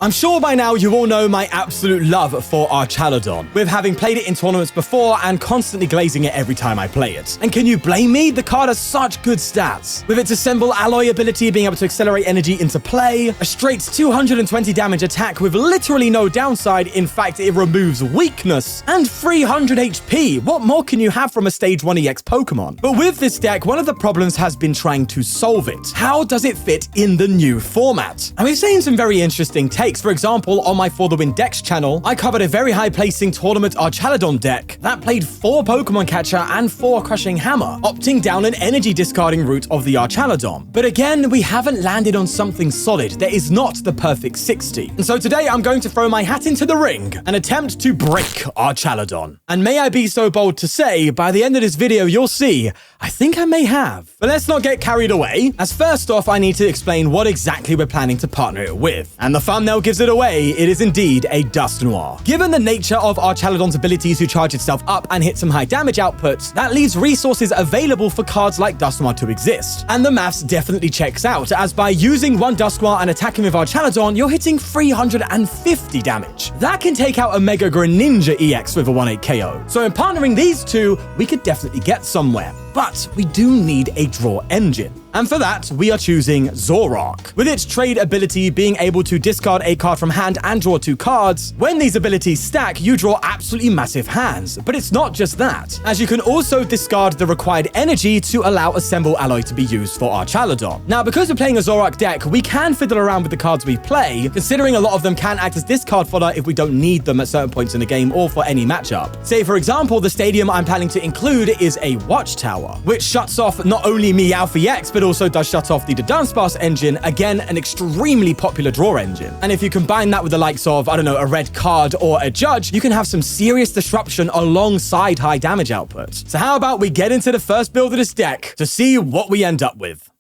I'm sure by now you all know my absolute love for Archaludon, with having played it in tournaments before and constantly glazing it every time I play it. And can you blame me? The card has such good stats. With its Assemble Alloy ability being able to accelerate energy into play, a straight 220 damage attack with literally no downside, in fact it removes weakness, and 300 HP. What more can you have from a Stage 1 EX Pokemon? But with this deck, one of the problems has been trying to solve it. How does it fit in the new format? And we've seen some very interesting takes. For example, on my For the Win Decks channel, I covered a very high placing tournament Archaludon deck that played 4 Pokemon Catcher and 4 Crushing Hammer, opting down an energy discarding route of the Archaludon. But again, we haven't landed on something solid. There is not the perfect 60. And so today I'm going to throw my hat into the ring and attempt to break Archaludon. And may I be so bold to say, by the end of this video, you'll see, I think I may have. But let's not get carried away, as first off, I need to explain what exactly we're planning to partner it with. And the thumbnail gives it away, it is indeed a Dusknoir. Given the nature of Archaludon's ability to charge itself up and hit some high damage outputs, that leaves resources available for cards like Dusknoir to exist. And the maths definitely checks out, as by using one Dusknoir and attacking with Archaludon, you're hitting 350 damage. That can take out a Mega Greninja EX with a 1-8 KO. So in partnering these two, we could definitely get somewhere. But we do need a draw engine. And for that, we are choosing Zoroark. With its trade ability being able to discard a card from hand and draw 2 cards, when these abilities stack, you draw absolutely massive hands. But it's not just that, as you can also discard the required energy to allow Assemble Alloy to be used for Archaludon. Now, because we're playing a Zoroark deck, we can fiddle around with the cards we play, considering a lot of them can act as discard fodder if we don't need them at certain points in the game or for any matchup. Say, for example, the stadium I'm planning to include is a Watchtower, which shuts off not only Meowth EX, but also does shut off the Dunsparce engine, again, an extremely popular draw engine. And if you combine that with the likes of, I don't know, a Red Card or a Judge, you can have some serious disruption alongside high damage output. So how about we get into the first build of this deck to see what we end up with?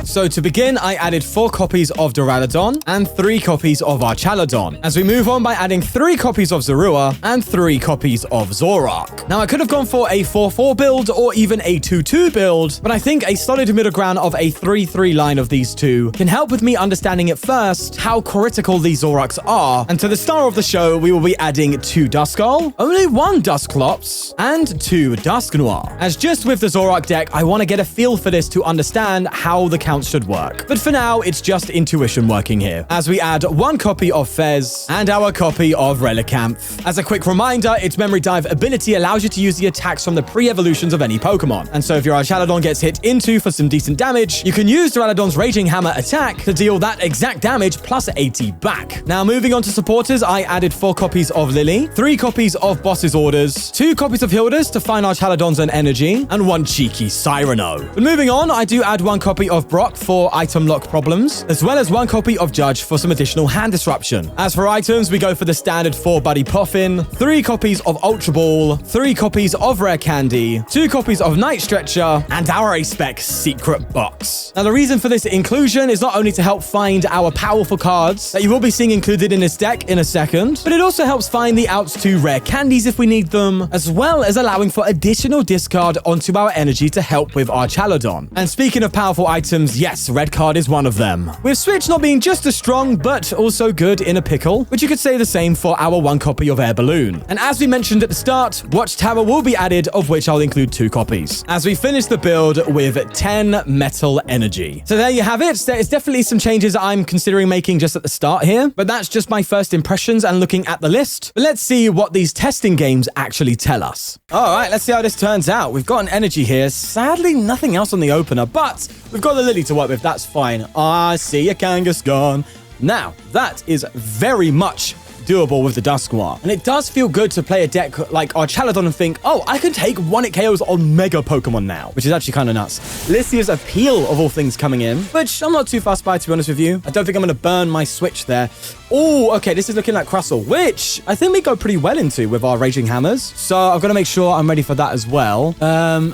So to begin, I added 4 copies of Duraludon and 3 copies of Archaludon, as we move on by adding 3 copies of Zorua and 3 copies of Zoroark. Now, I could have gone for a 4-4 build or even a 2-2 build, but I think a solid middle ground of a 3-3 line of these two can help with me understanding at first how critical these Zoroarks are. And to the star of the show, we will be adding 2 Duskull, only 1 Dusklops, and 2 Dusknoir. As just with the Zoroark deck, I want to get a feel for this to understand how the count should work. But for now, it's just intuition working here, as we add 1 copy of Fez and our copy of Relicanth. As a quick reminder, its Memory Dive ability allows you to use the attacks from the pre-evolutions of any Pokemon. And so if your Archaludon gets hit into for some decent damage, you can use Duraludon's Raging Hammer attack to deal that exact damage plus 80 back. Now, moving on to supporters, I added 4 copies of Lillie, 3 copies of Boss's Orders, 2 copies of Hilda's to find Archaludon's and energy, and 1 cheeky Cyrano. But moving on, I do add 1 copy of Brock for item lock problems, as well as 1 copy of Judge for some additional hand disruption. As for items, we go for the standard 4 Buddy Poffin, 3 copies of Ultra Ball, 3 copies of Rare Candy, 2 copies of Night Stretcher, and our A-Spec Secret Box. Now, the reason for this inclusion is not only to help find our powerful cards that you will be seeing included in this deck in a second, but it also helps find the outs to Rare Candies if we need them, as well as allowing for additional discard onto our energy to help with Archaludon. And speaking of powerful items, yes, Red Card is one of them. With Switch not being just as strong, but also good in a pickle, which you could say the same for our 1 copy of Air Balloon. And as we mentioned at the start, Watchtower will be added, of which I'll include 2 copies, as we finish the build with 10 Metal Energy. So there you have it. There is definitely some changes I'm considering making just at the start here, but that's just my first impressions and looking at the list. But let's see what these testing games actually tell us. All right, let's see how this turns out. We've got an energy here. Sadly, nothing else on the opener, but we've got the Lillie to work with. That's fine. I see a Kangaskhan. Now, that is very much doable with the Dusknoir. And it does feel good to play a deck like Archaludon and think, oh, I can take 1-hit KOs on Mega Pokemon now, which is actually kind of nuts. Lycia's Appeal, of all things, coming in, which I'm not too fussed by, to be honest with you. I don't think I'm going to burn my Switch there. Oh, okay, this is looking like Crustle, which I think we go pretty well into with our Raging Hammers. So I've got to make sure I'm ready for that as well.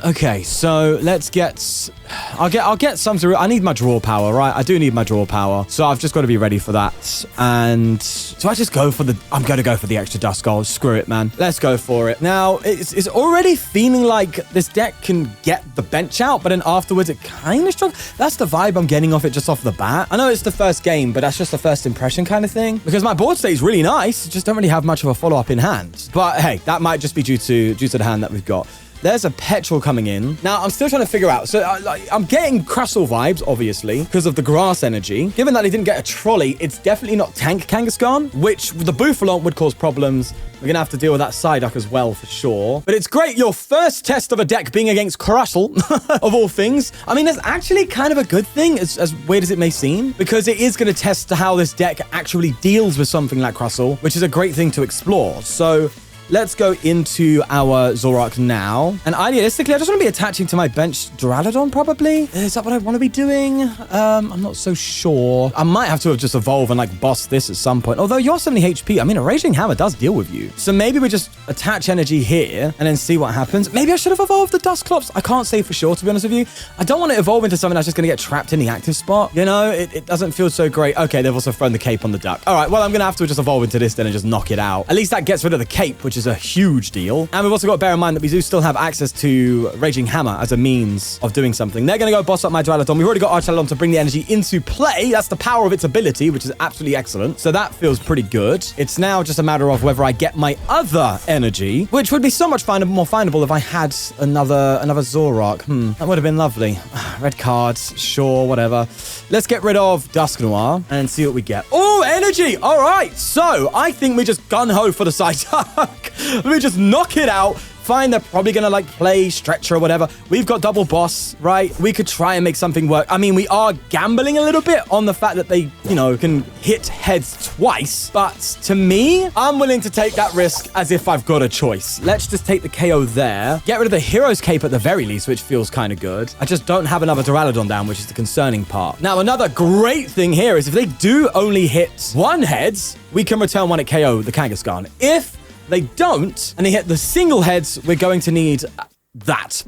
Okay, so let's get I'll get some Zorua. I need my draw power, right? I do need my draw power. So I've just got to be ready for that. And so I just go for I'm going to go for the extra Duskull. Screw it, man. Let's go for it. Now, it's already feeling like this deck can get the bench out, but then afterwards it kind of struggles. That's the vibe I'm getting off it just off the bat. I know it's the first game, but that's just the first impression kind of thing. Because my board state is really nice. Just don't really have much of a follow-up in hand. But hey, that might just be due to the hand that we've got. There's a Petrel coming in. Now, I'm still trying to figure out. So, I'm getting Crustle vibes, obviously, because of the grass energy. Given that he didn't get a trolley, it's definitely not Tank Kangaskhan, which the Bouffalon would cause problems. We're going to have to deal with that Psyduck as well, for sure. But it's great. Your first test of a deck being against Crustle, of all things. I mean, that's actually kind of a good thing, as weird as it may seem, because it is going to test how this deck actually deals with something like Crustle, which is a great thing to explore. So let's go into our Zoroark now. And idealistically, I just want to be attaching to my bench Duraludon, probably. Is that what I want to be doing? I'm not so sure. I might have to have just evolve and like boss this at some point. Although you're 70 HP, I mean, a Raging Hammer does deal with you. So maybe we just attach energy here and then see what happens. Maybe I should have evolved the Dusclops. I can't say for sure, to be honest with you. I don't want to evolve into something that's just going to get trapped in the active spot. You know, it doesn't feel so great. Okay, they've also thrown the cape on the duck. All right, well, I'm going to have to just evolve into this then and just knock it out. At least that gets rid of the cape, which is a huge deal. And we've also got to bear in mind that we do still have access to Raging Hammer as a means of doing something. They're going to go boss up my Duraludon. We've already got Archaludon to bring the energy into play. That's the power of its ability, which is absolutely excellent. So that feels pretty good. It's now just a matter of whether I get my other energy, which would be so much more findable if I had another Zoroark. That would have been lovely. Red cards, sure, whatever. Let's get rid of Dusknoir and see what we get. Oh, energy! All right, so I think we just gun-ho for the Psyduck. We just knock it out. Fine, they're probably going to like play Stretcher or whatever. We've got double boss, right? We could try and make something work. I mean, we are gambling a little bit on the fact that they, you know, can hit heads twice. But to me, I'm willing to take that risk as if I've got a choice. Let's just take the KO there. Get rid of the Hero's Cape at the very least, which feels kind of good. I just don't have another Duraludon down, which is the concerning part. Now, another great thing here is if they do only hit one heads, we can return one at KO, the Kangaskhan. If they don't, and they hit the single heads, we're going to need that.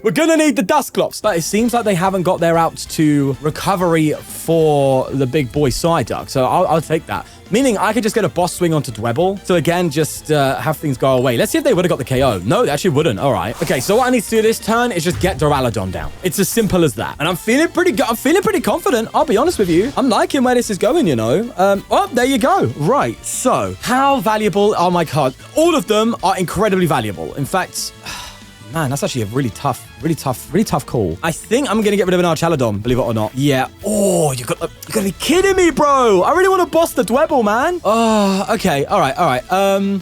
We're going to need the Dusclops. But it seems like they haven't got their out to recovery for the big boy Psyduck. So I'll take that. Meaning I could just get a boss swing onto Dwebble. So again, just have things go away. Let's see if they would have got the KO. No, they actually wouldn't. All right. Okay, so what I need to do this turn is just get Duraludon down. It's as simple as that. And I'm feeling pretty good. I'm feeling pretty confident. I'll be honest with you. I'm liking where this is going, you know. Oh, there you go. Right. So how valuable are my cards? All of them are incredibly valuable. In fact, man, that's actually a really tough call. I think I'm going to get rid of an Archaludon, believe it or not. Yeah. Oh, you got to be kidding me, bro. I really want to boss the Dwebble, man. Oh, okay. All right.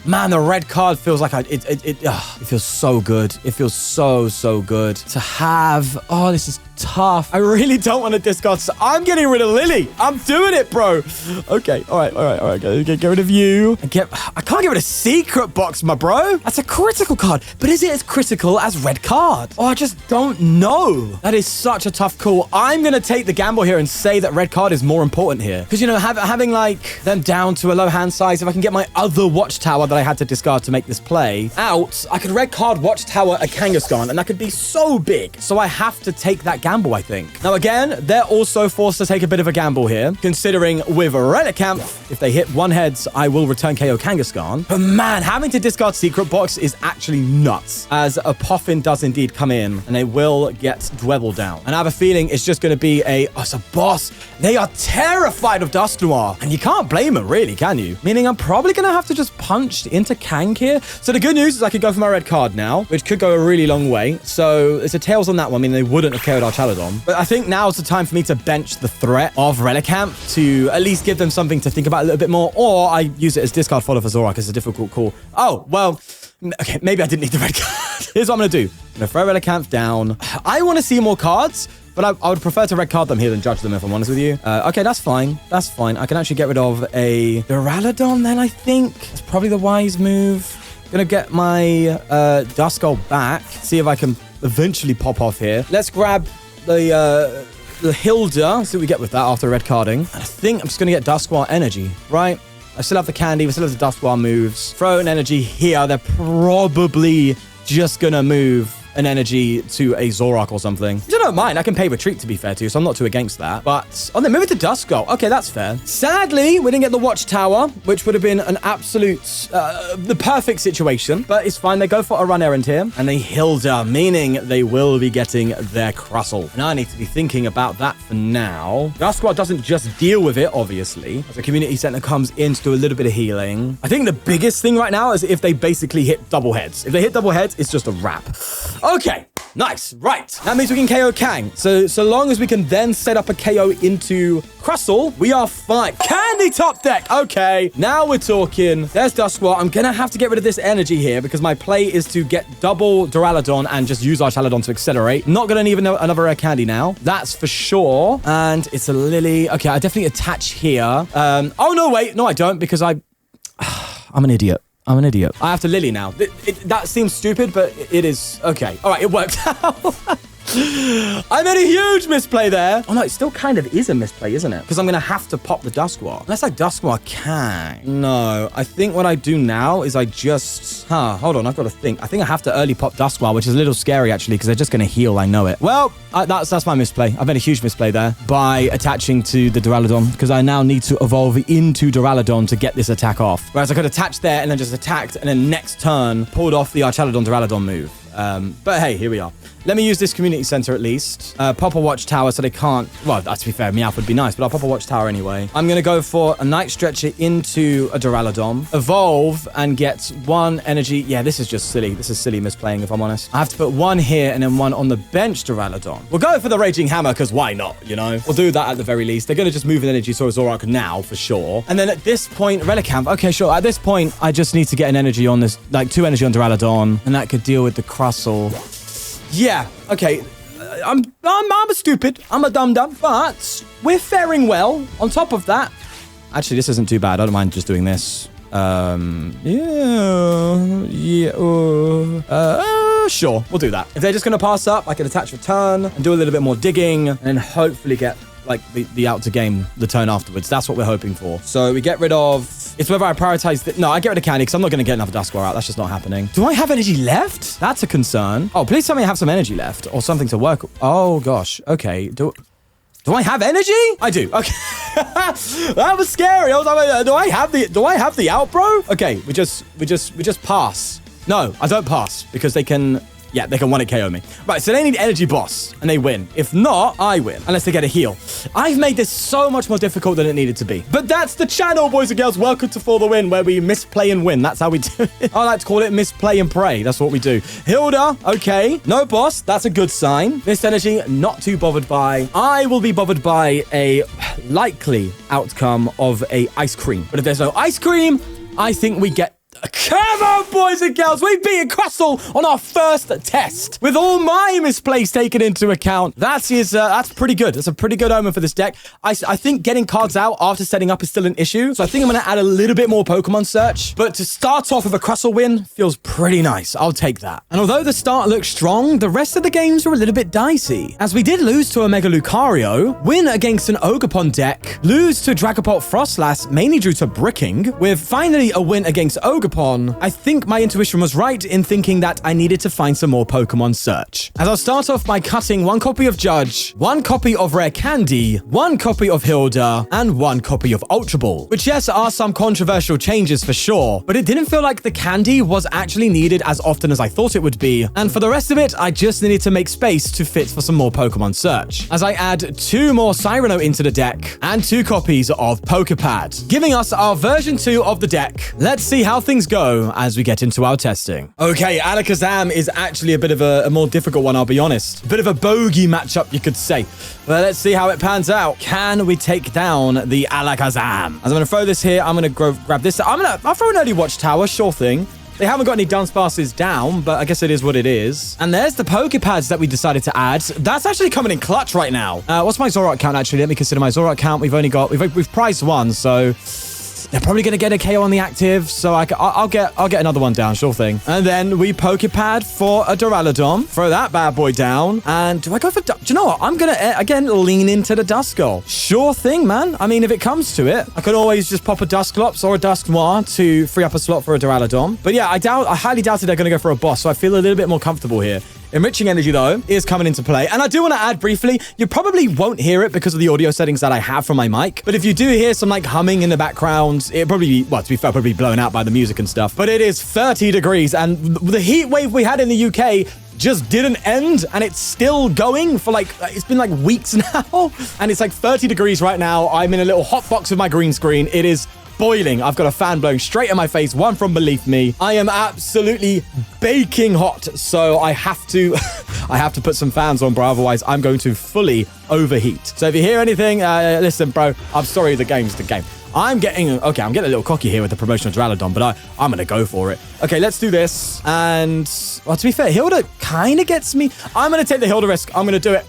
Man, the red card feels like it feels so good. It feels so good to have. Oh, this is tough. I really don't want to discard. So I'm getting rid of Lillie. I'm doing it, bro. Okay. All right. Get rid of you. I can't get rid of Secret Box, my bro. That's a critical card. But is it as critical as red card? Oh, I just don't know. That is such a tough call. I'm going to take the gamble here and say that red card is more important here. Because, you know, having like them down to a low hand size, if I can get my other Watchtower that I had to discard to make this play out, I could red card Watchtower a Kangaskhan, and that could be so big. So I have to take that gamble, I think. Now, again, they're also forced to take a bit of a gamble here, considering with Relicanth, if they hit one heads, I will return KO Kangaskhan. But man, having to discard Secret Box is actually nuts, as a Poffin does indeed come in, and they will get Dwebble down. And I have a feeling it's just going to be it's a boss. They are terrified of Dusknoir, and you can't blame them, really, can you? Meaning I'm probably going to have to just punch into Kang here. So the good news is I could go for my red card now, which could go a really long way. So it's a tails on that one. I mean, they wouldn't have KO'd Archaludon. But I think now is the time for me to bench the threat of Relicanth to at least give them something to think about a little bit more, or I use it as discard fodder for Zoroark. It's a difficult call. Oh, well, okay, maybe I didn't need the red card. Here's what I'm going to do. I'm going to throw Relicanth down. I want to see more cards, but I would prefer to red card them here than judge them, if I'm honest with you. Okay, that's fine. That's fine. I can actually get rid of a Duraludon then, I think. That's probably the wise move. Going to get my Duskull back. See if I can eventually pop off here. Let's grab the Hilda. See what we get with that after red carding. And I think I'm just going to get Dusknoir energy, right? I still have the candy. We still have the Dusknoir moves. Throw an energy here. They're probably just going to move an energy to a Zoroark or something. Which I don't mind. I can pay retreat, to be fair to you, so I'm not too against that. But, oh, then move it to Duskull. Okay, that's fair. Sadly, we didn't get the Watchtower, which would have been an absolute, the perfect situation. But it's fine. They go for a run errand here, and they Hilda, meaning they will be getting their Crustle. And I need to be thinking about that for now. Dusknoir doesn't just deal with it, obviously. As a community center comes in to do a little bit of healing. I think the biggest thing right now is if they basically hit double heads. If they hit double heads, it's just a wrap. Okay. Nice. Right. That means we can KO Kang. So long as we can then set up a KO into Crustle, we are fine. Candy top deck. Okay. Now we're talking. There's Dusknoir. I'm going to have to get rid of this energy here because my play is to get double Duraludon and just use Archaludon to accelerate. Not going to need another Rare Candy now. That's for sure. And it's a Lillie. Okay. I definitely attach here. Oh, no, wait. No, I don't because I'm an idiot. I'm an idiot. I have to Lillie now. That seems stupid, but it is. Okay. All right, it worked out. I made a huge misplay there. Oh, no, it still kind of is a misplay, isn't it? Because I'm going to have to pop the Dusknoir. Unless I Dusknoir can. No, I think what I do now is I just... hold on, I've got to think. I think I have to early pop Dusknoir, which is a little scary, actually, because they're just going to heal. I know it. Well, that's my misplay. I've made a huge misplay there by attaching to the Duraludon, because I now need to evolve into Duraludon to get this attack off. Whereas I could attach there and then just attacked, and then next turn pulled off the Archaludon Duraludon move. But hey, here we are. Let me use this community center at least. Pop a Watchtower so they can't... Well, to be fair, Meowth would be nice, but I'll pop a Watchtower anyway. I'm going to go for a Night Stretcher into a Duraludon. Evolve and get one energy. Yeah, this is just silly. This is silly misplaying, if I'm honest. I have to put one here and then one on the bench Duraludon. We'll go for the Raging Hammer because why not, you know? We'll do that at the very least. They're going to just move an energy to a Zoroark now for sure. And then at this point, Relicanth. Okay, sure. At this point, I just need to get an energy on this, like 2 energy on Duraludon, and that could deal with the Crustle. Yeah, okay. I'm a stupid. I'm a dum-dum, but we're faring well. On top of that, actually, this isn't too bad. I don't mind just doing this. Sure, we'll do that. If they're just going to pass up, I can attach return and do a little bit more digging and hopefully get like the out to game the turn afterwards. That's what we're hoping for. So we get rid of... It's whether I prioritize... No, I get rid of Candy because I'm not going to get another Dusknoir out. That's just not happening. Do I have energy left? That's a concern. Oh, please tell me I have some energy left or something to work... Oh, gosh. Okay. Do I have energy? I do. Okay. That was scary. I was like, do I have the out, bro? Okay, we just pass. No, I don't pass because they can... Yeah, they can 1-hit KO me. Right, so they need Energy Boss, and they win. If not, I win, unless they get a heal. I've made this so much more difficult than it needed to be. But that's the channel, boys and girls. Welcome to For the Win, where we misplay and win. That's how we do it. I like to call it misplay and pray. That's what we do. Hilda, okay. No boss. That's a good sign. Missed energy, not too bothered by. I will be bothered by a likely outcome of a ice cream. But if there's no ice cream, I think we get... Come on, boys and girls. We've beaten Crustle on our first test. With all my misplays taken into account, that's pretty good. That's a pretty good omen for this deck. I think getting cards out after setting up is still an issue. So I think I'm going to add a little bit more Pokemon search. But to start off with a Crustle win feels pretty nice. I'll take that. And although the start looks strong, the rest of the games were a little bit dicey. As we did lose to a Mega Lucario, win against an Ogerpon deck, lose to Dragapult Frostlass, mainly due to bricking, with finally a win against Ogerpon. I think my intuition was right in thinking that I needed to find some more Pokemon search. As I'll start off by cutting 1 copy of Judge, 1 copy of Rare Candy, 1 copy of Hilda, and 1 copy of Ultra Ball. Which, yes, are some controversial changes for sure, but it didn't feel like the candy was actually needed as often as I thought it would be. And for the rest of it, I just needed to make space to fit for some more Pokemon search. As I add 2 more Cyrano into the deck, and 2 copies of Poké Pad, giving us our version 2 of the deck. Let's see how things go as we get into our testing. Okay, Alakazam is actually a bit of a more difficult one, I'll be honest. A bit of a bogey matchup, you could say. But let's see how it pans out. Can we take down the Alakazam? As I'm going to throw this here, I'm going to grab this. I'll throw an early Watchtower, sure thing. They haven't got any Dunsparces down, but I guess it is what it is. And there's the Poké Pads that we decided to add. That's actually coming in clutch right now. What's my Zoroark count, actually? Let me consider my Zoroark count. We've prized 1, so... They're probably going to get a KO on the active, so I'll get another one down, sure thing. And then we Poké Pad for a Duraludon. Throw that bad boy down. And do I go for... Do you know what? I'm going to, again, lean into the Duskull. Sure thing, man. I mean, if it comes to it, I could always just pop a Dusklops or a Dusknoir to free up a slot for a Duraludon. But yeah, I highly doubt they're going to go for a boss, so I feel a little bit more comfortable here. Enriching Energy, though, is coming into play. And I do want to add briefly, you probably won't hear it because of the audio settings that I have from my mic. But if you do hear some like humming in the background, it probably, well, to be fair, probably blown out by the music and stuff. But it is 30 degrees and the heat wave we had in the UK just didn't end, and it's still going for like, it's been like weeks now, and it's like 30 degrees right now. I'm in a little hot box with my green screen. It is boiling. I've got a fan blowing straight in my face, one from Believe Me. I am absolutely baking hot, so I have to I have to put some fans on, bro, otherwise I'm going to fully overheat. So if you hear anything, listen, bro, I'm sorry, the game's the game. I'm getting a little cocky here with the promotion of Duraludon, but I'm going to go for it. Okay, let's do this. And, well, to be fair, Hilda kind of gets me. I'm going to take the Hilda risk. I'm going to do it.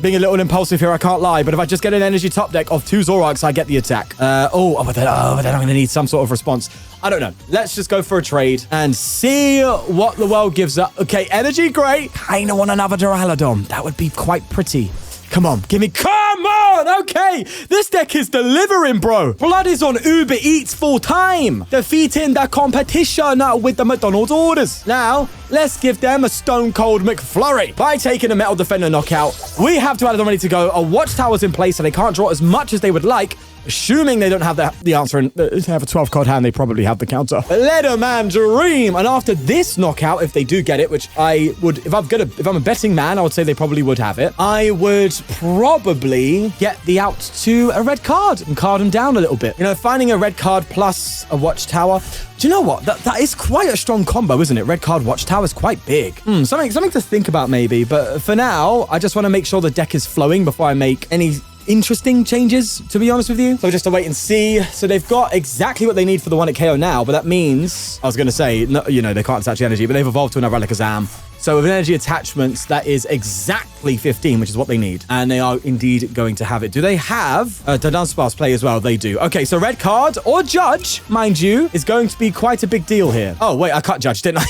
Being a little impulsive here, I can't lie. But if I just get an energy top deck of 2 Zoroarks, I get the attack. But then I'm going to need some sort of response. I don't know. Let's just go for a trade and see what the world gives up. Okay, energy, great. Kind of want another Duraludon. That would be quite pretty. Come on, give me, come on! Okay, this deck is delivering, bro. Blood is on Uber Eats full time, defeating the competition with the McDonald's orders. Now, let's give them a Stone Cold McFlurry. By taking a Metal Defender knockout, we have Duraludon ready to go. A Watchtower's in place, so they can't draw as much as they would like. Assuming they don't have the answer and they have a 12 card hand, they probably have the counter. Let a man dream. And after this knockout, if they do get it, which I would, if I'm a betting man, I would say they probably would have it. I would probably get the out to a red card and card them down a little bit. You know, finding a red card plus a Watchtower. Do you know what? That is quite a strong combo, isn't it? Red card Watchtower is quite big. Something to think about maybe. But for now, I just want to make sure the deck is flowing before I make any interesting changes, to be honest with you. So just to wait and see. So they've got exactly what they need for the one at KO now, but that means, I was going to say, no, you know, they can't attach the energy, but they've evolved to another Relicanth. So with energy attachments, that is exactly 15, which is what they need. And they are indeed going to have it. Do they have the Dunsparce play as well? They do. Okay, so red card or judge, mind you, is going to be quite a big deal here. Oh, wait, I cut judge, didn't I?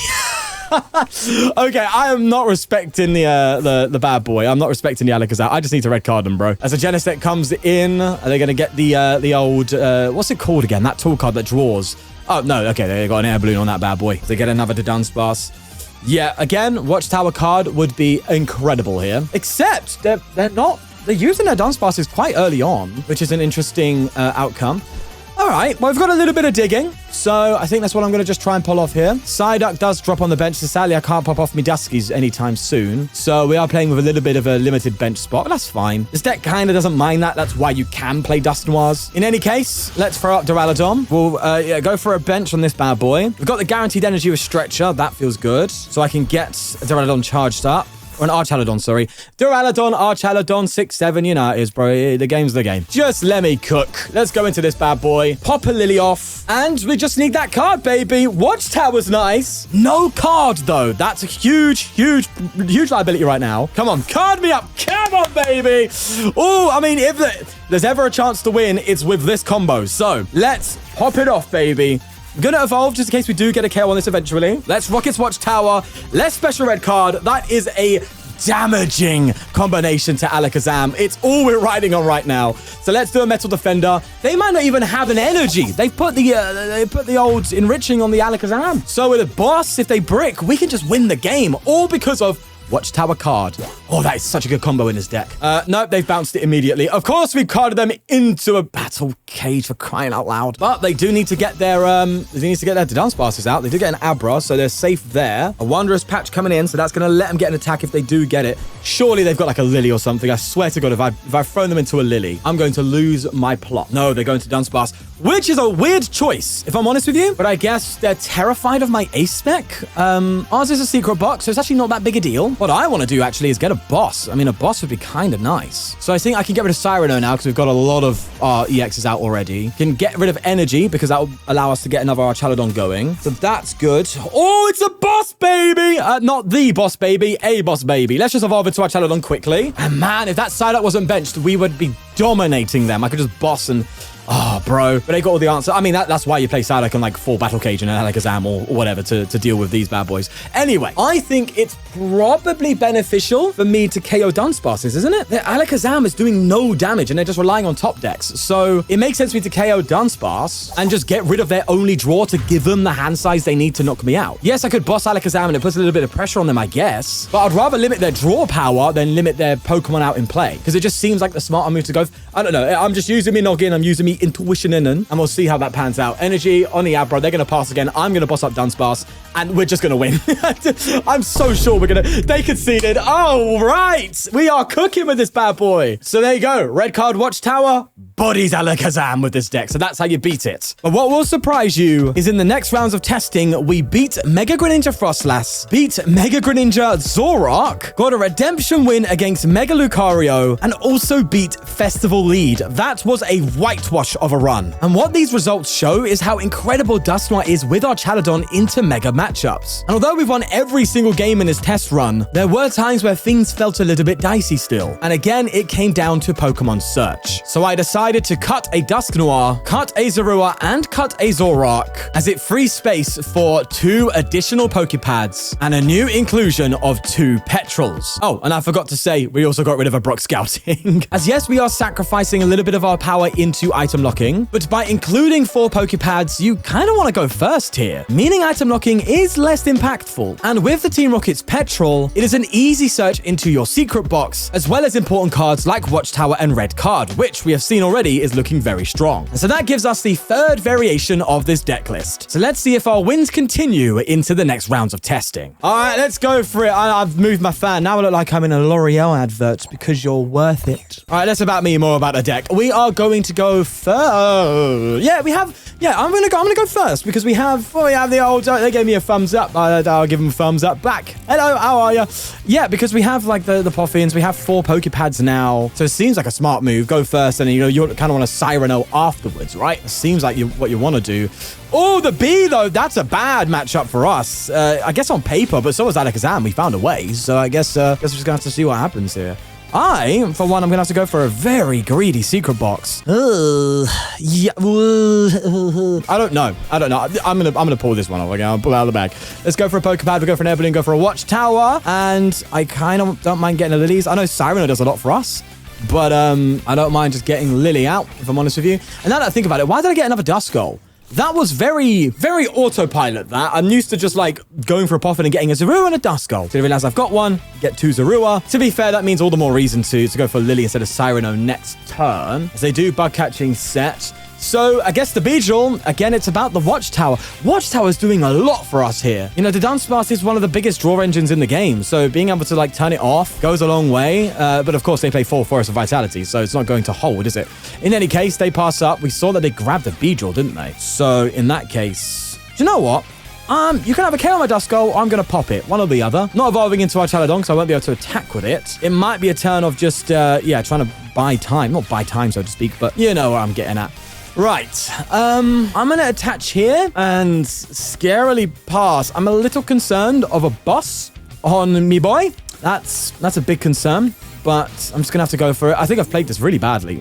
Okay, I am not respecting the bad boy. I'm not respecting the Alakazam. I just need to red card them, bro. As a Genesis deck comes in, are they going to get the old, what's it called again? That tool card that draws. Oh, no, okay, they got an Air Balloon on that bad boy. They get another Dunsparce. Yeah, again, Watchtower card would be incredible here. Except they're using their Dunsparces quite early on, which is an interesting outcome. All right, well, we've got a little bit of digging, so I think that's what I'm going to just try and pull off here. Psyduck does drop on the bench, so sadly I can't pop off me Duskies anytime soon. So we are playing with a little bit of a limited bench spot, but that's fine. This deck kind of doesn't mind that. That's why you can play Dusknoirs. In any case, let's throw up Duraludon. We'll go for a bench on this bad boy. We've got the guaranteed energy with Stretcher. That feels good. So I can get Duraludon charged up. Or an Archaludon, sorry. Duraludon, Archaludon, 6-7, you know it is, bro. The game's the game. Just let me cook. Let's go into this bad boy. Pop a Lillie off. And we just need that card, baby. Watchtower's nice. No card, though. That's a huge liability right now. Come on, card me up. Come on, baby. Oh, I mean, if there's ever a chance to win, it's with this combo. So, let's pop it off, baby. I'm going to evolve just in case we do get a KO on this eventually. Let's Rockets Watchtower. Let's Special Red Card. That is a damaging combination to Alakazam. It's all we're riding on right now. So let's do a Metal Defender. They might not even have an energy. They've put the old enriching on the Alakazam. So with a boss, if they brick, we can just win the game. All because of Watchtower card. Oh, that is such a good combo in this deck. Nope, they've bounced it immediately. Of course, we've carded them into a battle cage for crying out loud. But they do need to get their Dunsparces out. They do get an Abra, so they're safe there. A Wondrous Patch coming in, so that's going to let them get an attack if they do get it. Surely they've got like a Lillie or something. I swear to God, if I've thrown them into a Lillie, I'm going to lose my plot. No, they're going to Dunsparce, which is a weird choice, if I'm honest with you. But I guess they're terrified of my ace spec. Ours is a secret box, so it's actually not that big a deal. What I want to do actually is get a boss. I mean, a boss would be kind of nice. So I think I can get rid of Cyrano now because we've got a lot of our EXs out already. Can get rid of energy because that will allow us to get another Archaludon going. So that's good. Oh, it's a boss baby. Not the boss baby, a boss baby. Let's just evolve into Archaludon quickly. And man, if that Psyduck wasn't benched, we would be dominating them. I could just boss and Oh, bro. But they got all the answer. I mean, that's why you play Psyduck and like full Battle Cage and Alakazam or whatever to deal with these bad boys. Anyway, I think it's probably beneficial for me to KO Dunsparces, isn't it? The Alakazam is doing no damage and they're just relying on top decks. So it makes sense for me to KO Dunsparce and just get rid of their only draw to give them the hand size they need to knock me out. Yes, I could boss Alakazam and it puts a little bit of pressure on them, I guess. But I'd rather limit their draw power than limit their Pokemon out in play. Because it just seems like the smarter move to go. I don't know. I'm just using me noggin. I'm using me intuition and we'll see how that pans out. Energy on the Abra. They're going to pass again. I'm going to boss up Dunsparce and we're just going to win. I'm so sure we're going to... They conceded. Oh, right. We are cooking with this bad boy. So there you go. Red card Watchtower. Bodies Alakazam with this deck. So that's how you beat it. But what will surprise you is in the next rounds of testing, we beat Mega Greninja Frostlass, beat Mega Greninja Zoroark, got a redemption win against Mega Lucario, and also beat Festival Lead. That was a whitewash of a run. And what these results show is how incredible Dusknoir is with Archaludon into Mega matchups. And although we've won every single game in this test run, there were times where things felt a little bit dicey still. And again, it came down to Pokemon search. So I decided to cut a Dusknoir, cut a Zorua, and cut a Zoroark, as it frees space for 2 additional Poké Pads and a new inclusion of 2 Petrels. Oh, and I forgot to say, we also got rid of a Brock Scouting. As yes, we are sacrificing a little bit of our power into item locking, but by including 4 Poké Pads, you kind of want to go first here, meaning item locking is less impactful. And with the Team Rocket's Petrel, it is an easy search into your secret box, as well as important cards like Watchtower and Red Card, which we have seen already is looking very strong. And so that gives us the 3rd variation of this deck list. So let's see if our wins continue into the next rounds of testing. All right, let's go for it. I've moved my fan. Now I look like I'm in a L'Oreal advert because you're worth it. All right, less about me, more about the deck. We are going to go first. I'm gonna go first because we have the old. They gave me a thumbs up. I'll give them a thumbs up back. Hello, how are you? Yeah, because we have like the Poffins. We have 4 Poké Pads now, so it seems like a smart move. Go first, and you kind of want to Cyrano afterwards, right? It seems like what you want to do. Oh, the B though, that's a bad matchup for us. I guess on paper, but so was Alakazam. We found a way, so I guess we're just gonna have to see what happens here. For one, I'm gonna have to go for a very greedy secret box. Yeah. I don't know. I'm gonna pull this one off again. I'll pull it out of the bag. Let's go for a Poké Pad. We'll go for an Air Balloon, go for a Watchtower. And I kind of don't mind getting a Lillies. I know Cyrano does a lot for us, but I don't mind just getting Lillie out, if I'm honest with you. And now that I think about it, why did I get another Duskull? That was very, very autopilot, that. I'm used to just, like, going for a Poffin and getting a Zorua and a Duskull. Didn't realize I've got one. Get 2 Zorua. To be fair, that means all the more reason to go for Lillie instead of Cyrano next turn, as they do bug catching set. So I guess the Beedrill, again, it's about the Watchtower. Watchtower's doing a lot for us here. You know, the Dunsparce is one of the biggest draw engines in the game. So being able to like turn it off goes a long way. But of course they play full Forest of Vitality. So it's not going to hold, is it? In any case, they pass up. We saw that they grabbed the Beedrill, didn't they? So in that case, do you know what? You can have a KO on my Duskull. I'm going to pop it. One or the other. Not evolving into Archaludon because I won't be able to attack with it. It might be a turn of just, trying to buy time. Not buy time, so to speak, but you know where I'm getting at. Right, I'm going to attach here and scarily pass. I'm a little concerned of a boss on me boy. That's a big concern, but I'm just going to have to go for it. I think I've played this really badly.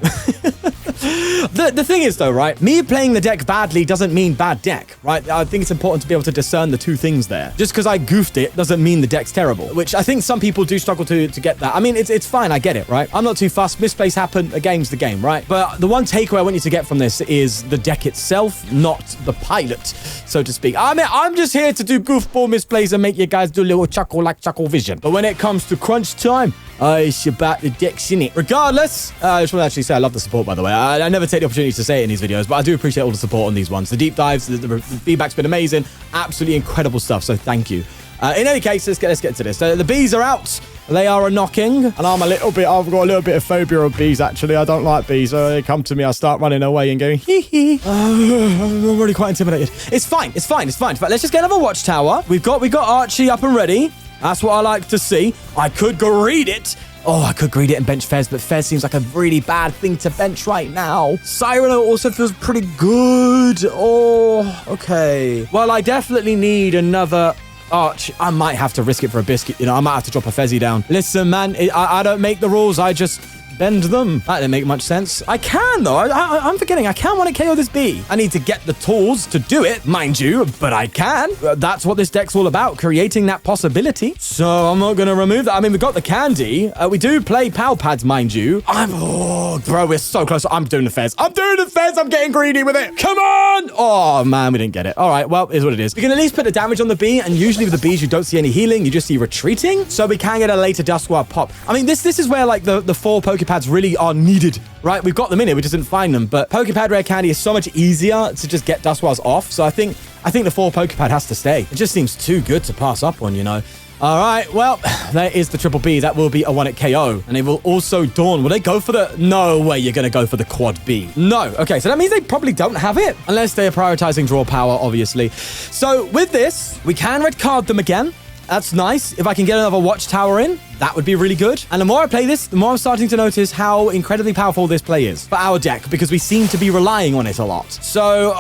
The thing is, though, right, me playing the deck badly doesn't mean bad deck, right? I think it's important to be able to discern the 2 things there. Just because I goofed it doesn't mean the deck's terrible, which I think some people do struggle to get that. I mean, it's fine. I get it, right? I'm not too fussed. Misplays happen. A game's the game, right? But the one takeaway I want you to get from this is the deck itself, not the pilot, so to speak. I mean, I'm just here to do goofball misplays and make you guys do a little chuckle like Chuckle Vision. But when it comes to crunch time, it's about the decks, innit? Regardless, I just want to actually say I love the support, by the way. I never take the opportunity to say it in these videos, but I do appreciate all the support on these ones. The deep dives, the feedback's been amazing. Absolutely incredible stuff, so thank you. In any case, let's get to this. The bees are out. They are a knocking, and I've got a little bit of phobia of bees, actually. I don't like bees. So they come to me, I start running away and going, hee hee. I'm really quite intimidated. It's fine. But let's just get another Watchtower. We've got Archie up and ready. That's what I like to see. I could go read it. Oh, I could greed it and bench Fez, but Fez seems like a really bad thing to bench right now. Cyrano also feels pretty good. Oh, okay. Well, I definitely need another Arch. I might have to risk it for a biscuit. You know, I might have to drop a Fezzy down. Listen, man, I don't make the rules. I just bend them. That didn't make much sense. I can, though. I'm forgetting. I can want to KO this bee. I need to get the tools to do it, mind you, but I can. That's what this deck's all about, creating that possibility. So I'm not going to remove that. I mean, we've got the candy. We do play Poké Pads, mind you. Oh, bro, we're so close. I'm doing the Fez. I'm getting greedy with it. Come on. Oh, man, we didn't get it. All right, well, it is what it is. We can at least put the damage on the bee, and usually with the bees, you don't see any healing. You just see retreating. So we can get a later Dusknoir pop. I mean, this is where, like, the 4 Poké Pads really are needed, right? We've got them in here. We just didn't find them. But Poké Pad Rare Candy is so much easier to just get Dusknoirs off. So I think the 4 Poké Pad has to stay. It just seems too good to pass up on, you know. All right, well, there is the triple B. That will be a 1-hit KO. And it will also Dawn. Will they go for the... No way you're going to go for the quad B. No. Okay, so that means they probably don't have it. Unless they're prioritizing draw power, obviously. So with this, we can red card them again. That's nice. If I can get another Watchtower in, that would be really good. And the more I play this, the more I'm starting to notice how incredibly powerful this play is for our deck, because we seem to be relying on it a lot. So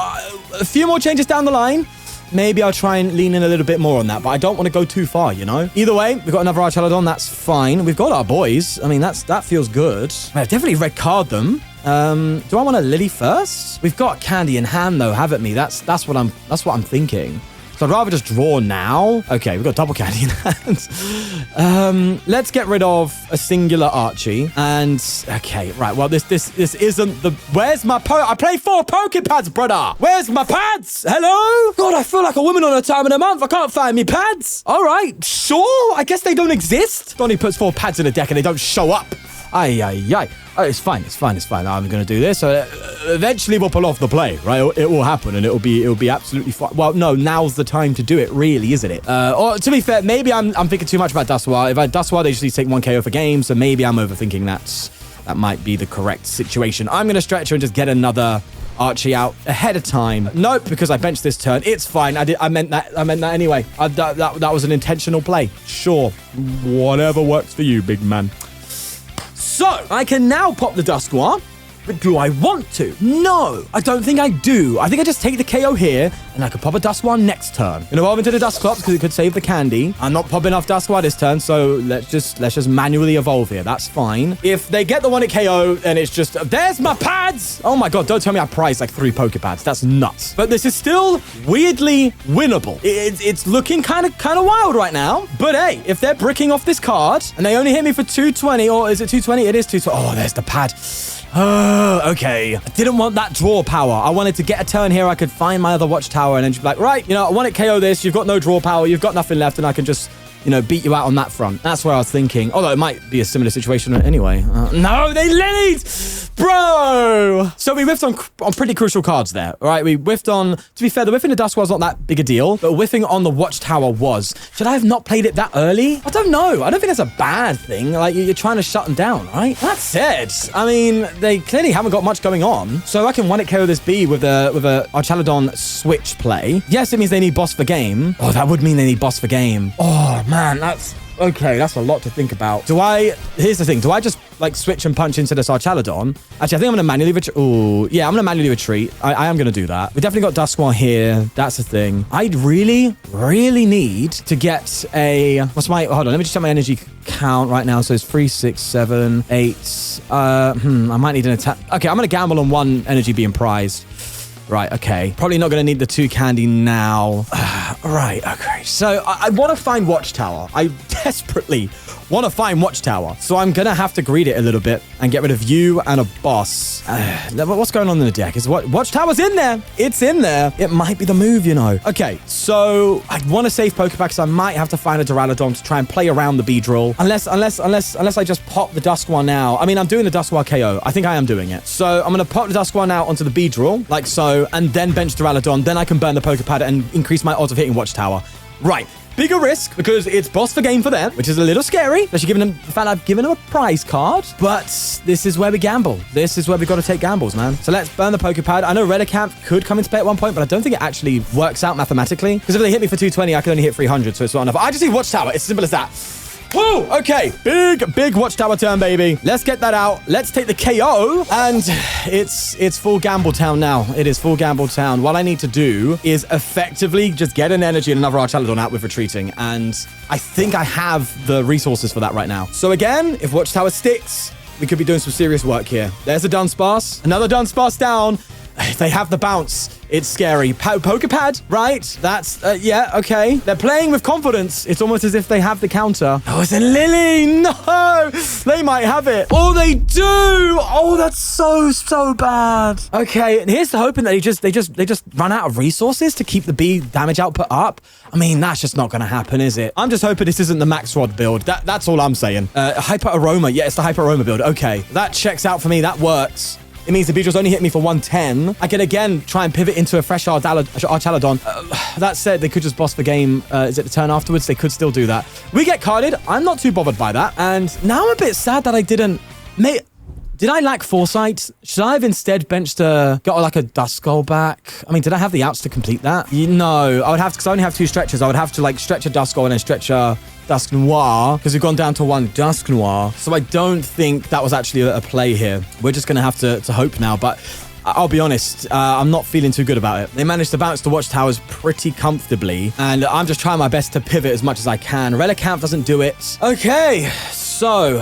a few more changes down the line. Maybe I'll try and lean in a little bit more on that, but I don't want to go too far, you know? Either way, we've got another Archaludon. That's fine. We've got our boys. I mean, that feels good. I've definitely red card them. Do I want a Lillie first? We've got candy in hand, though, haven't we? That's what I'm thinking. So I'd rather just draw now. Okay, we've got double candy in hand. Let's get rid of a singular Archie. And, okay, right. Well, this isn't the... Where's my... I play 4 Poké Pads, brother. Where's my pads? Hello? God, I feel like a woman on a time of the month. I can't find me pads. All right, sure. I guess they don't exist. Donnie puts 4 pads in a deck and they don't show up. Ay. Oh, it's fine. I'm going to do this. So eventually we'll pull off the play, right? It will happen and it'll be absolutely fine. Well, no, now's the time to do it, really, isn't it? Or to be fair, maybe I'm thinking too much about Dusknoir. If I Dusknoir, they just need to take 1 KO for game. So maybe I'm overthinking that might be the correct situation. I'm going to stretch her and just get another Archie out ahead of time. Nope, because I benched this turn. It's fine. I meant that anyway. That was an intentional play. Sure. Whatever works for you, big man. So, I can now pop the Dusknoir, but do I want to? No, I don't think I do. I think I just take the KO here, and I could pop a Dusknoir next turn. And evolve into the Dusclops, because it could save the candy. I'm not popping off Dusknoir this turn, so let's just manually evolve here. That's fine. If they get the 1-hit KO, and it's just... There's my pads! Oh my god, don't tell me I priced like 3 Poké Pads. That's nuts. But this is still weirdly winnable. It's looking kind of wild right now. But hey, if they're bricking off this card, and they only hit me for 220, or is it 220? It is 220. Oh, there's the pad. Oh, okay. I didn't want that draw power. I wanted to get a turn here. I could find my other Watchtower and then just be like, right, you know, I want to KO this. You've got no draw power. You've got nothing left. And I can just, you know, beat you out on that front. That's where I was thinking. Although it might be a similar situation anyway. No, they Lillied! Bro! So we whiffed on pretty crucial cards there, all right? We whiffed on... To be fair, the whiffing the Dusk was not that big a deal, but whiffing on the Watchtower was. Should I have not played it that early? I don't know. I don't think that's a bad thing. Like, you're trying to shut them down, right? That said, I mean, they clearly haven't got much going on. So I can 1-hit KO this B with a Archaludon switch play. Yes, it means they need boss for game. Oh, that would mean they need boss for game. Oh, man, that's... Okay, that's a lot to think about. Here's the thing. Do I just, like, switch and punch into this Archaludon? Actually, I think I'm going to manually retreat. Ooh, yeah, I'm going to manually retreat. I am going to do that. We definitely got Dusknoir here. That's the thing. I really, really need to get a... Hold on, let me just check my energy count right now. So it's 3, 6, 7, 8. I might need an attack. Okay, I'm going to gamble on 1 energy being prized. Right, okay. Probably not going to need the 2 candy now. Right, okay. So I want to find Watchtower. I desperately want to find Watchtower. So I'm going to have to greed it a little bit and get rid of you and a boss. What's going on in the deck? Watchtower's in there. It's in there. It might be the move, you know. Okay, so I want to save Poké Pad because I might have to find a Duraludon to try and play around the Beedrill. Unless I just pop the Dusknoir now. I mean, I'm doing the Dusknoir KO. I think I am doing it. So I'm going to pop the Dusknoir now onto the Beedrill, like so, and then bench Duraludon. Then I can burn the Poké Pad and increase my odds of hitting Watchtower. Right. Bigger risk because it's boss for game for them, which is a little scary, especially given the fact I've given them a prize card. But this is where we gamble. This is where we've got to take gambles, man. So let's burn the Poké Pad. I know Relicanth could come into play at one point, but I don't think it actually works out mathematically. Because if they hit me for 220, I can only hit 300, so it's not enough. I just need Watchtower. It's as simple as that. Woo! Okay, big Watchtower turn, baby. Let's get that out. Let's take the KO, and it's full gamble town now. It is full gamble town. What I need to do is effectively just get an energy and another Archaludon out with retreating, and I think I have the resources for that right now. So again, if Watchtower sticks, we could be doing some serious work here. There's a Dunsparce. Another Dunsparce down. If they have the bounce, it's scary. Poké Pad, right? That's, yeah, okay. They're playing with confidence. It's almost as if they have the counter. Oh, it's a Lillie. No, they might have it. Oh, they do. Oh, that's so bad. Okay, and here's the hoping that they just run out of resources to keep the bee damage output up. I mean, that's just not going to happen, is it? I'm just hoping this isn't the Max Rod build. That's all I'm saying. Hyper Aroma. Yeah, it's the Hyper Aroma build. Okay, that checks out for me. That works. It means the Beedrill's only hit me for 110. I can again try and pivot into a fresh Archaludon. That said, they could just boss the game. Is it the turn afterwards? They could still do that. We get carded. I'm not too bothered by that. And now I'm a bit sad that I didn't... Did I lack foresight? Should I have instead benched got like a Duskull back? I mean, did I have the outs to complete that? No, I would have to, because I only have 2 stretchers. I would have to like stretch a Duskull and then stretch a Dusknoir, because we've gone down to 1 Dusknoir. So I don't think that was actually a play here. We're just going to have to hope now, but I'll be honest, I'm not feeling too good about it. They managed to bounce the Watchtowers pretty comfortably, and I'm just trying my best to pivot as much as I can. Relicanth doesn't do it. Okay, so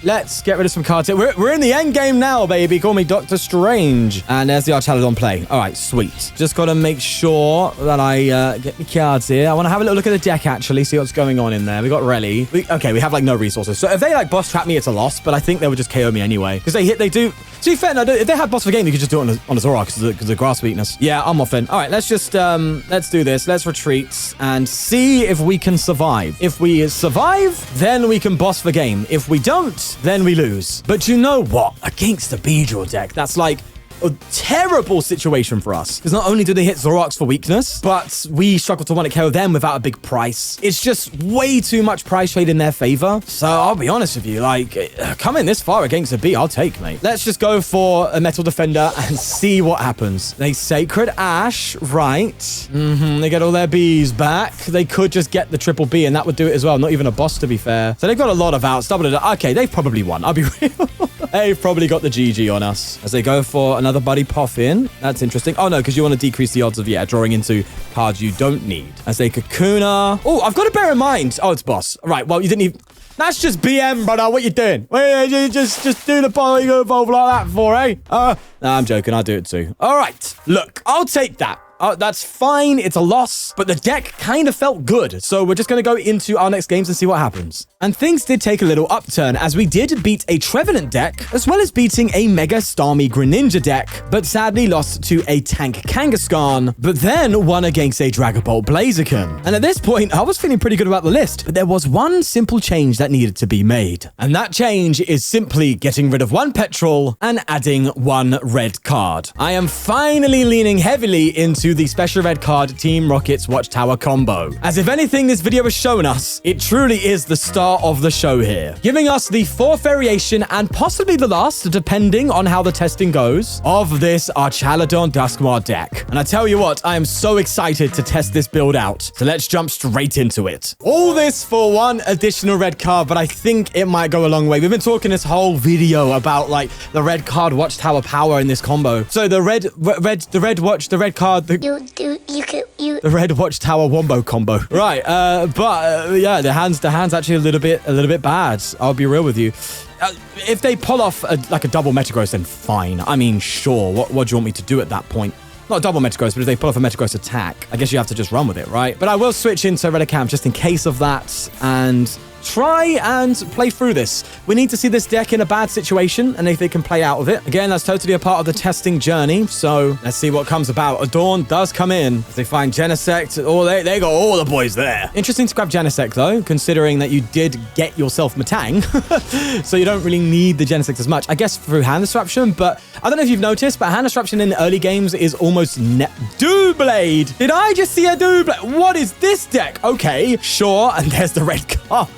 let's get rid of some cards here. We're in the end game now, baby. Call me Doctor Strange. And there's the Archaludon play. All right, sweet. Just got to make sure that I get the cards here. I want to have a little look at the deck, actually, see what's going on in there. We got Rally. Okay, we have like no resources. So if they like boss trap me, it's a loss, but I think they would just KO me anyway. Because they do... To be fair, no, if they had boss for game, you could just do it on a Zoroark because of the grass weakness. Yeah, I'm off in. All right, let's just, let's do this. Let's retreat and see if we can survive. If we survive, then we can boss for game. If we don't, then we lose. But you know what? Against the Beedrill deck, that's like a terrible situation for us. Because not only do they hit Zoroarks for weakness, but we struggle to one-hit KO them without a big price. It's just way too much price trade in their favor. So I'll be honest with you, like, coming this far against a B, I'll take, mate. Let's just go for a Metal Defender and see what happens. They Sacred Ash, right. They get all their Bs back. They could just get the triple B, and that would do it as well. Not even a boss, to be fair. So they've got a lot of outs. Okay, they've probably won. I'll be real. They've probably got the GG on us. As they go for another Buddy Poffin. That's interesting. Oh, no, because you want to decrease the odds of, drawing into cards you don't need. As they Kakuna. Oh, I've got to bear in mind. Oh, it's boss. Right, well, you didn't even... That's just BM, brother. What you doing? You just do the poly evolve like that for, eh? Nah, I'm joking. I'll do it too. All right. Look, I'll take that. That's fine. It's a loss, but the deck kind of felt good. So we're just going to go into our next games and see what happens. And things did take a little upturn as we did beat a Trevenant deck, as well as beating a Mega Starmie Greninja deck, but sadly lost to a Tank Kangaskhan, but then won against a Dragapult Blaziken. And at this point, I was feeling pretty good about the list, but there was one simple change that needed to be made. And that change is simply getting rid of 1 Petrel and adding 1 red card. I am finally leaning heavily into the Special Red Card Team Rocket's Watchtower combo. As if anything this video has shown us, it truly is the star of the show here, giving us the 4th variation and possibly the last, depending on how the testing goes, of this Archaludon Dusknoir deck. And I tell you what, I am so excited to test this build out. So let's jump straight into it. All this for 1 additional red card, but I think it might go a long way. We've been talking this whole video about like the red card Watchtower power in this combo. So the red card, the Red Watchtower Wombo combo. Right, yeah, the hand's actually a little bit bad. I'll be real with you. If they pull off like a double Metagross, then fine. I mean, sure. What do you want me to do at that point? Not a double Metagross, but if they pull off a Metagross attack, I guess you have to just run with it, right? But I will switch into Relicanth just in case of that and try and play through this. We need to see this deck in a bad situation and if they can play out of it. Again, that's totally a part of the testing journey. So let's see what comes about. Adorn does come in. If they find Genesect, oh, they got all the boys there. Interesting to grab Genesect though, considering that you did get yourself Matang. So you don't really need the Genesect as much. I guess through Hand Disruption, but I don't know if you've noticed, but Hand Disruption in the early games is almost Doublade. Did I just see a Doublade? What is this deck? Okay, sure. And there's the red card.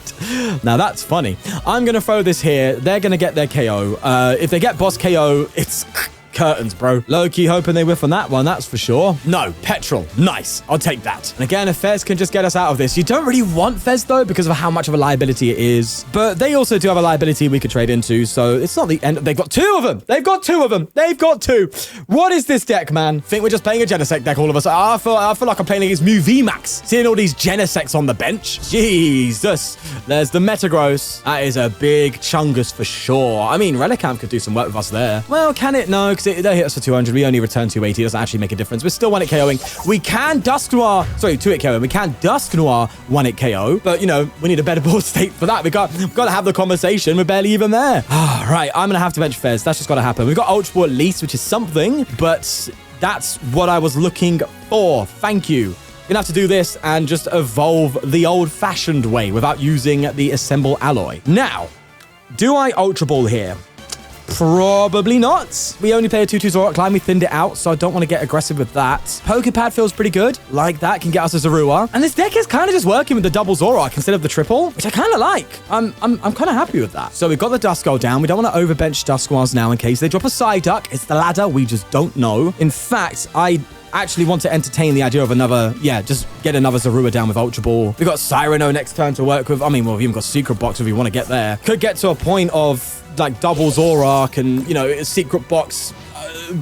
Now that's funny. I'm going to throw this here. They're going to get their KO. If they get boss KO, it's curtains, bro. Low-key hoping they whiff on that one, that's for sure. No, Petrel. Nice. I'll take that. And again, if Fez can just get us out of this. You don't really want Fez, though, because of how much of a liability it is. But they also do have a liability we could trade into, so it's not the end. They've got two of them. They've got two of them. They've got two. What is this deck, man? Think we're just playing a Genesect deck all of us. I feel like I'm playing against Mew VMAX. Seeing all these Genesects on the bench. Jesus. There's the Metagross. That is a big chungus for sure. I mean, Relicanth could do some work with us there. Well, can it? No, because they hit us for 200. We only return 280. It doesn't actually make a difference. We're still 1-hit KOing. We can Dusknoir. Sorry, 2-hit KOing. We can Dusknoir 1-hit KO. But, you know, we need a better board state for that. We've got to have the conversation. We're barely even there. Right, I'm going to have to bench Fez. That's just got to happen. We've got Ultra Ball at least, which is something. But that's what I was looking for. Thank you. Gonna have to do this and just evolve the old-fashioned way without using the Assemble Alloy. Now, do I Ultra Ball here? Probably not. We only play a 2-2 Zoroark line. We thinned it out, so I don't want to get aggressive with that. Poké Pad feels pretty good. Like that. Can get us a Zorua. And this deck is kind of just working with the double Zoroark instead of the triple, which I kind of like. I'm kind of happy with that. So we've got the Duskull down. We don't want to overbench Dusknoirs now in case they drop a Psyduck. It's the ladder. We just don't know. In fact, I actually want to entertain the idea of another, just get another Zorua down with Ultra Ball. We've got Cyrano next turn to work with. I mean, well, we've even got Secret Box if we want to get there. Could get to a point of like double Zoroark and, you know, Secret Box,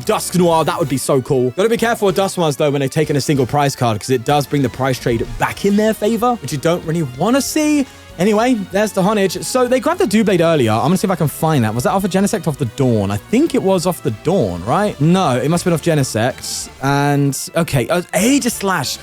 Dusknoir. That would be so cool. Got to be careful with Dusknoirs, though, when they've taken a single prize card, because it does bring the prize trade back in their favor, which you don't really want to see. Anyway, there's the Honage. So they grabbed the Doublade earlier. I'm going to see if I can find that. Was that off of Genesect off the Dawn? I think it was off the Dawn, right? No, it must have been off Genesect. And, okay, Aegislash.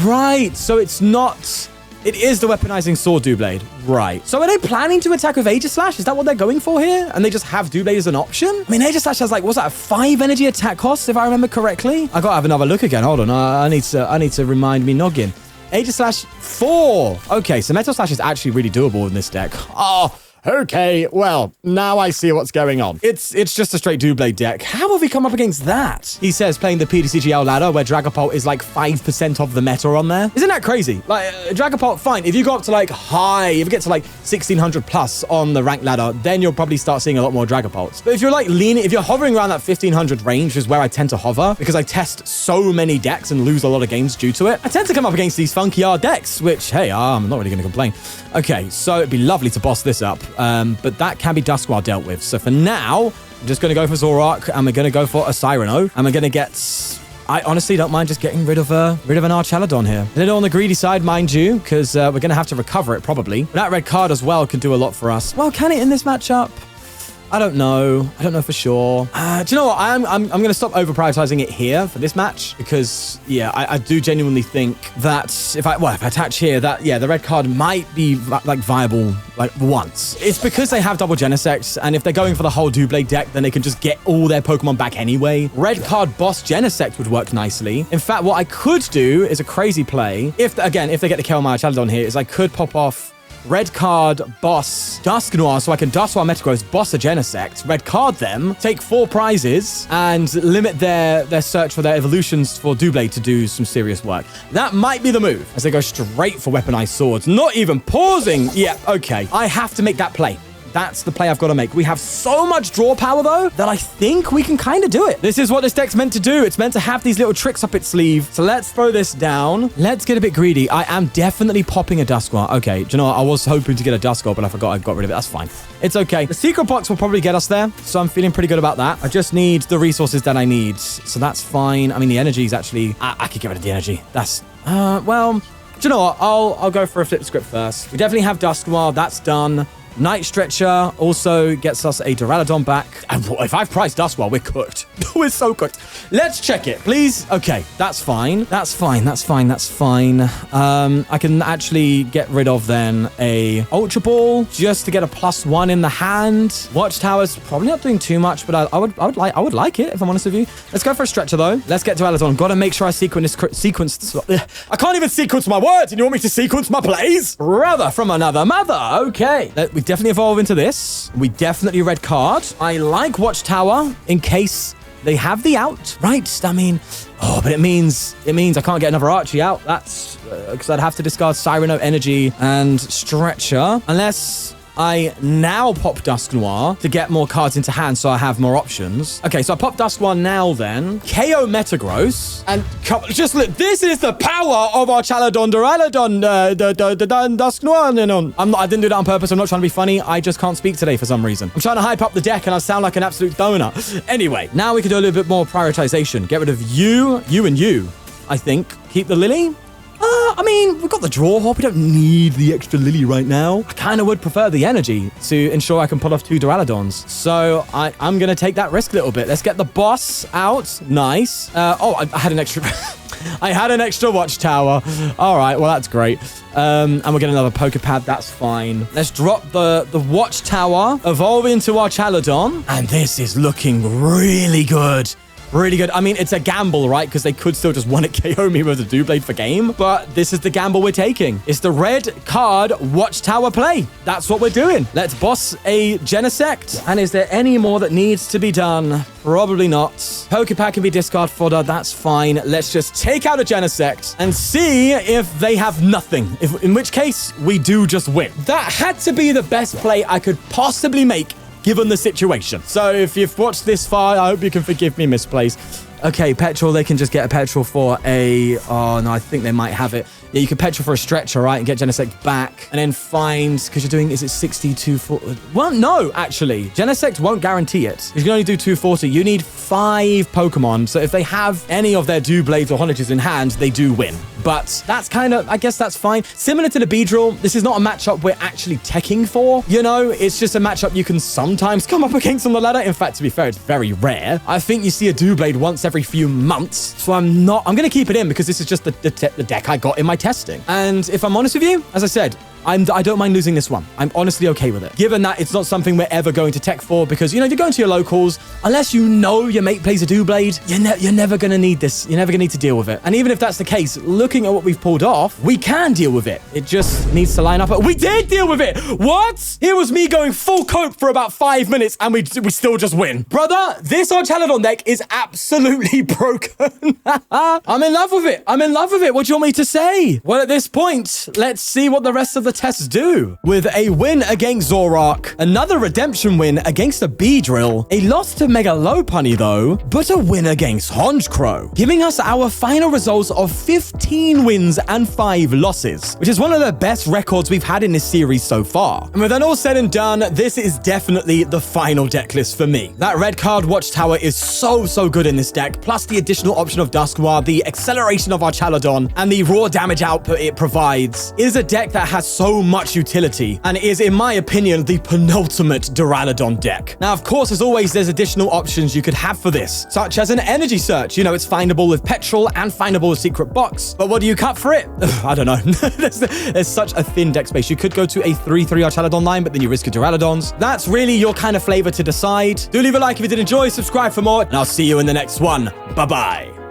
Right, so it's not... It is the weaponizing sword Doublade. Right. So are they planning to attack with Aegislash? Is that what they're going for here? And they just have Doublade as an option? I mean, Aegislash has like, what's that, 5 energy attack costs, if I remember correctly? I gotta have another look again. Hold on. I need to remind me noggin. Aegislash 4. Okay, so Metal Slash is actually really doable in this deck. Oh, okay, well, now I see what's going on. It's just a straight Doublade deck. How have we come up against that? He says playing the ptcgl ladder where Dragapult is like 5% of the meta on there. Isn't that crazy? Like, Dragapult, fine. If you go up to like high, if you get to like 1600 plus on the rank ladder, then you'll probably start seeing a lot more Dragapults. But if you're like leaning, if you're hovering around that 1500 range, which is where I tend to hover, because I test so many decks and lose a lot of games due to it, I tend to come up against these funky decks, which, hey, I'm not really going to complain. Okay, so it'd be lovely to boss this up. But that can be Dusknoir dealt with. So for now, I'm just going to go for Zoroark, and we're going to go for a Cyrano, and we're going to get... I honestly don't mind just getting rid of an Archaludon here. A little on the greedy side, mind you, because we're going to have to recover it probably. But that red card as well can do a lot for us. Well, can it in this matchup? I don't know. I don't know for sure. Do you know what? I'm going to stop over-prioritizing it here for this match because, yeah, I do genuinely think that if I attach here, that, yeah, the red card might be, like, viable, like, once. It's because they have double Genesects, and if they're going for the whole Doublade deck, then they can just get all their Pokemon back anyway. Red card boss Genesect would work nicely. In fact, what I could do is a crazy play. If they get the KO my Archaludon here, is I could pop off red card, boss, Dusknoir, so I can Dusknoir Metagross, boss a Genesect, red card them, take 4 prizes, and limit their search for their evolutions for Doublade to do some serious work. That might be the move, as they go straight for weaponized swords, not even pausing. Yeah, okay. I have to make that play. That's the play I've got to make. We have so much draw power, though, that I think we can kind of do it. This is what this deck's meant to do. It's meant to have these little tricks up its sleeve. So let's throw this down. Let's get a bit greedy. I am definitely popping a Dusknoir. Okay, do you know what? I was hoping to get a Duskull, but I forgot I got rid of it. That's fine. It's okay. The Secret Box will probably get us there, so I'm feeling pretty good about that. I just need the resources that I need, so that's fine. I mean, the energy is actually... I could get rid of the energy. That's... well, do you know what? I'll go for a flip script first. We definitely have Dusknoir. That's done. Night Stretcher also gets us a Duraludon back. And if I've priced Dusknoir, we're cooked. We're so cooked. Let's check it, please. Okay, that's fine. That's fine. That's fine. That's fine. I can actually get rid of then a Ultra Ball just to get a +1 in the hand. Watchtower's probably not doing too much, but I would like it if I'm honest with you. Let's go for a Stretcher though. Let's get Duraludon. Got to make sure I sequence. I can't even sequence my words, and you want me to sequence my plays? Brother from another mother. Okay. We definitely evolve into this. We definitely red card. I like Watchtower in case they have the out, right? I mean, but it means I can't get another Archie out. That's because I'd have to discard Cyrano Energy and Stretcher unless I now pop Dusknoir to get more cards into hand so I have more options. Okay, so I pop Dusknoir now then. KO Metagross. And just look, this is the power of Archaludon, Duraludon, Dusknoir. I didn't do that on purpose. I'm not trying to be funny. I just can't speak today for some reason. I'm trying to hype up the deck and I sound like an absolute donut. Anyway, now we can do a little bit more prioritization. Get rid of you, and you, I think. Keep the Lillie. I mean, we've got the draw hop. We don't need the extra Lillie right now. I kind of would prefer the energy to ensure I can pull off 2 Duraludons. So I'm going to take that risk a little bit. Let's get the boss out. Nice. I had an extra... I had an extra Watchtower. All right, well, that's great. And we'll get another Poké Pad. That's fine. Let's drop the Watchtower, evolve into Archaludon. And this is looking really good. Really good. I mean, it's a gamble, right? Because they could still just one-hit KO me with a Doublade for game. But this is the gamble we're taking. It's the red card Watchtower play. That's what we're doing. Let's boss a Genesect. And is there any more that needs to be done? Probably not. Poké Pad can be discard fodder. That's fine. Let's just take out a Genesect and see if they have nothing. In which case, we do just win. That had to be the best play I could possibly make given the situation. So if you've watched this far, I hope you can forgive me misplays. Okay, Petrel, they can just get a Petrel for a... Oh, no, I think they might have it. Yeah, you can Petrel for a Stretcher, right? And get Genesect back. And then find... Because you're doing... Is it 62... Well, no, actually. Genesect won't guarantee it. You can only do 240. You need 5 Pokemon. So if they have any of their Doublades or Honedges in hand, they do win. But that's kind of... I guess that's fine. Similar to the Beedrill, this is not a matchup we're actually teching for. You know, it's just a matchup you can sometimes come up against on the ladder. In fact, to be fair, it's very rare. I think you see a Doublade once every few months. So I'm going to keep it in because this is just the deck I got in my testing. And if I'm honest with you, as I said, I don't mind losing this one. I'm honestly okay with it. Given that it's not something we're ever going to tech for because, you know, you're going to your locals, unless you know your mate plays a Doublade, you're never going to need this. You're never going to need to deal with it. And even if that's the case, looking at what we've pulled off, we can deal with it. It just needs to line up. We did deal with it. What? It was me going full cope for about 5 minutes and we still just win. Brother, this Archaludon deck is absolutely broken. I'm in love with it. I'm in love with it. What do you want me to say? Well, at this point, let's see what the rest of the tests do. With a win against Zoroark, another redemption win against a Beedrill, a loss to Mega Lopunny though, but a win against Honchkrow, giving us our final results of 15 wins and 5 losses, which is one of the best records we've had in this series so far. And with that all said and done, this is definitely the final deck list for me. That red card Watchtower is so good in this deck, plus the additional option of Dusknoir, the acceleration of Archaludon, and the raw damage output it provides. It is a deck that has so much utility, and it is, in my opinion, the penultimate Duraludon deck. Now, of course, as always, there's additional options you could have for this, such as an energy search. You know, it's findable with Petrel and findable with Secret Box. But what do you cut for it? I don't know. there's such a thin deck space. You could go to a 3-3 Archaludon line, but then you risk your Duraludons. That's really your kind of flavor to decide. Do leave a like if you did enjoy, subscribe for more, and I'll see you in the next one. Bye-bye.